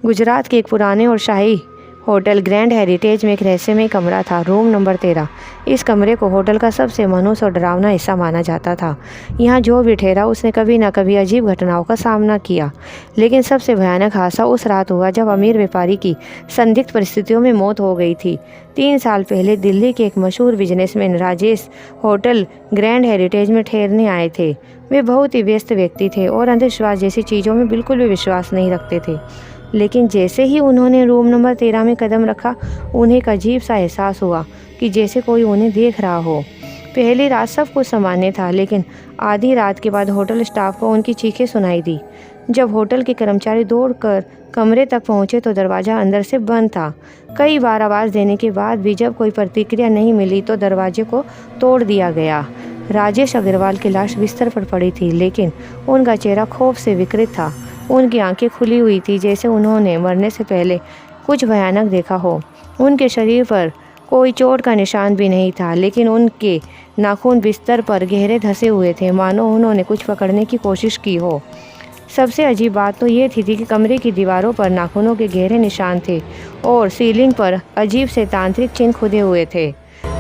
गुजरात के एक पुराने और शाही होटल ग्रैंड हेरिटेज में एक रहस्यमय कमरा था, रूम नंबर 13। इस कमरे को होटल का सबसे मनहूस और डरावना हिस्सा माना जाता था। यहाँ जो भी ठहरा उसने कभी न कभी अजीब घटनाओं का सामना किया, लेकिन सबसे भयानक हादसा उस रात हुआ जब अमीर व्यापारी की संदिग्ध परिस्थितियों में मौत हो गई थी। 3 साल पहले दिल्ली के एक मशहूर businessman Rajesh hotel grand heritage में ठहरने आए थे। वे बहुत ही व्यस्त व्यक्ति थे और अंधविश्वास जैसी चीज़ों में बिल्कुल भी विश्वास नहीं रखते थे। लेकिन जैसे ही उन्होंने रूम नंबर 13 में कदम रखा, उन्हें एक अजीब सा एहसास हुआ कि जैसे कोई उन्हें देख रहा हो। पहली रात सब कुछ सामान्य था, लेकिन आधी रात के बाद होटल स्टाफ को उनकी चीखें सुनाई दी। जब होटल के कर्मचारी दौड़कर कमरे तक पहुंचे तो दरवाज़ा अंदर से बंद था। कई बार आवाज़ देने के बाद भी जब कोई प्रतिक्रिया नहीं मिली तो दरवाजे को तोड़ दिया गया। राजेश अग्रवाल की लाश बिस्तर पर पड़ी थी, लेकिन उनका चेहरा खौफ से विकृत था। उनकी आंखें खुली हुई थी, जैसे उन्होंने मरने से पहले कुछ भयानक देखा हो। उनके शरीर पर कोई चोट का निशान भी नहीं था, लेकिन उनके नाखून बिस्तर पर गहरे धंसे हुए थे, मानो उन्होंने कुछ पकड़ने की कोशिश की हो। सबसे अजीब बात तो ये थी कि कमरे की दीवारों पर नाखूनों के गहरे निशान थे और सीलिंग पर अजीब से तांत्रिक चिन्ह खुदे हुए थे।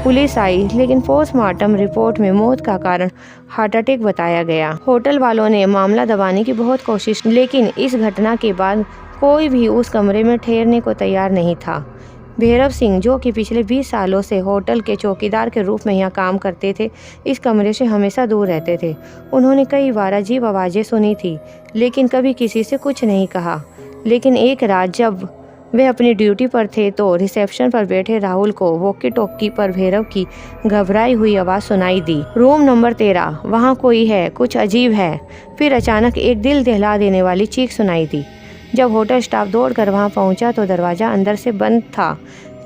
पुलिस आई, लेकिन पोस्टमार्टम रिपोर्ट में मौत का कारण हार्ट अटैक बताया गया। होटल वालों ने मामला दबाने की बहुत कोशिश, लेकिन इस घटना के बाद कोई भी उस कमरे में ठहरने को तैयार नहीं था। भैरव सिंह, जो कि पिछले 20 सालों से होटल के चौकीदार के रूप में यहाँ काम करते थे, इस कमरे से हमेशा दूर रहते थे। उन्होंने कई बार अजीब आवाज़ें सुनी थी, लेकिन कभी किसी से कुछ नहीं कहा। लेकिन एक रात जब वे अपनी ड्यूटी पर थे तो रिसेप्शन पर बैठे राहुल को वॉकी टॉकी पर भैरव की घबराई हुई आवाज़ सुनाई दी, रूम नंबर 13, वहाँ कोई है, कुछ अजीब है। फिर अचानक एक दिल दहला देने वाली चीख सुनाई दी। जब होटल स्टाफ दौड़कर वहाँ पहुँचा तो दरवाज़ा अंदर से बंद था।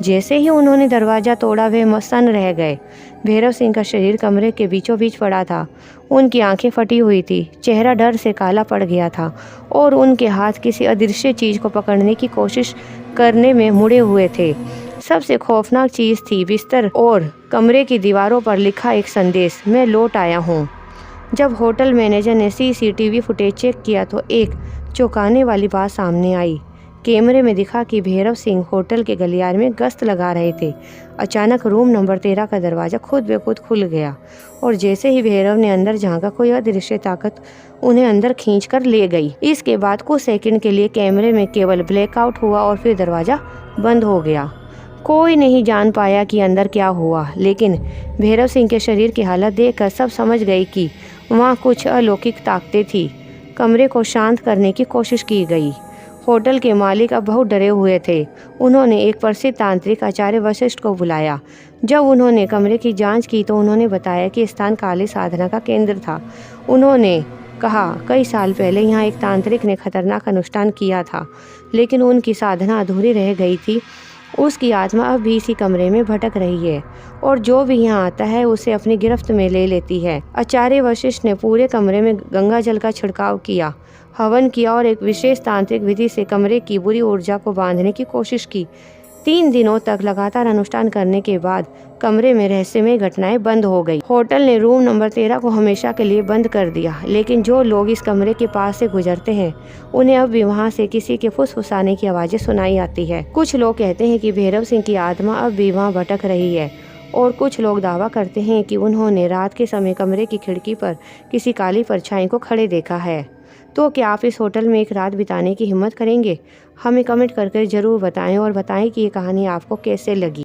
जैसे ही उन्होंने दरवाज़ा तोड़ा, वे मस्त रह गए। भैरव सिंह का शरीर कमरे के बीचों बीच पड़ा था। उनकी आंखें फटी हुई थी, चेहरा डर से काला पड़ गया था और उनके हाथ किसी अदृश्य चीज़ को पकड़ने की कोशिश करने में मुड़े हुए थे। सबसे खौफनाक चीज़ थी बिस्तर और कमरे की दीवारों पर लिखा एक संदेश, मैं लौट आया हूँ। जब होटल मैनेजर ने CCTV फुटेज चेक किया तो एक चौंकाने वाली बात सामने आई। कैमरे में दिखा कि भैरव सिंह होटल के गलियारे में गश्त लगा रहे थे। अचानक रूम नंबर 13 का दरवाज़ा खुद ब खुद खुल गया और जैसे ही भैरव ने अंदर झांका, कोई अदृश्य ताकत उन्हें अंदर खींचकर ले गई। इसके बाद कुछ सेकंड के लिए कैमरे में केवल ब्लैकआउट हुआ और फिर दरवाज़ा बंद हो गया। कोई नहीं जान पाया कि अंदर क्या हुआ, लेकिन भैरव सिंह के शरीर की हालत देखकर सब समझ गए कि वहाँ कुछ अलौकिक ताकतें थी। कमरे को शांत करने की कोशिश की गई। होटल के मालिक अब बहुत डरे हुए थे। उन्होंने एक प्रसिद्ध तांत्रिक आचार्य वशिष्ठ को बुलाया। जब उन्होंने कमरे की जांच की तो उन्होंने बताया कि स्थान काली साधना का केंद्र था। उन्होंने कहा, कई साल पहले यहाँ एक तांत्रिक ने खतरनाक अनुष्ठान किया था, लेकिन उनकी साधना अधूरी रह गई थी। उसकी आत्मा अब भी इसी कमरे में भटक रही है और जो भी यहाँ आता है उसे अपनी गिरफ्त में ले लेती है। आचार्य वशिष्ठ ने पूरे कमरे में गंगा जल का छिड़काव किया, हवन किया और एक विशेष तांत्रिक विधि से कमरे की बुरी ऊर्जा को बांधने की कोशिश की। 3 दिनों तक लगातार अनुष्ठान करने के बाद कमरे में रहस्यमय घटनाएं बंद हो गई। होटल ने रूम नंबर 13 को हमेशा के लिए बंद कर दिया, लेकिन जो लोग इस कमरे के पास से गुजरते हैं उन्हें अब भी वहां से किसी के फुसफुसाने की आवाज़ें सुनाई आती है। कुछ लोग कहते हैं कि भैरव सिंह की आत्मा अब भी वहाँ भटक रही है और कुछ लोग दावा करते हैं कि उन्होंने रात के समय कमरे की खिड़की पर किसी काली परछाई को खड़े देखा है। तो क्या आप इस होटल में एक रात बिताने की हिम्मत करेंगे? हमें कमेंट करके ज़रूर बताएं और बताएं कि ये कहानी आपको कैसे लगी।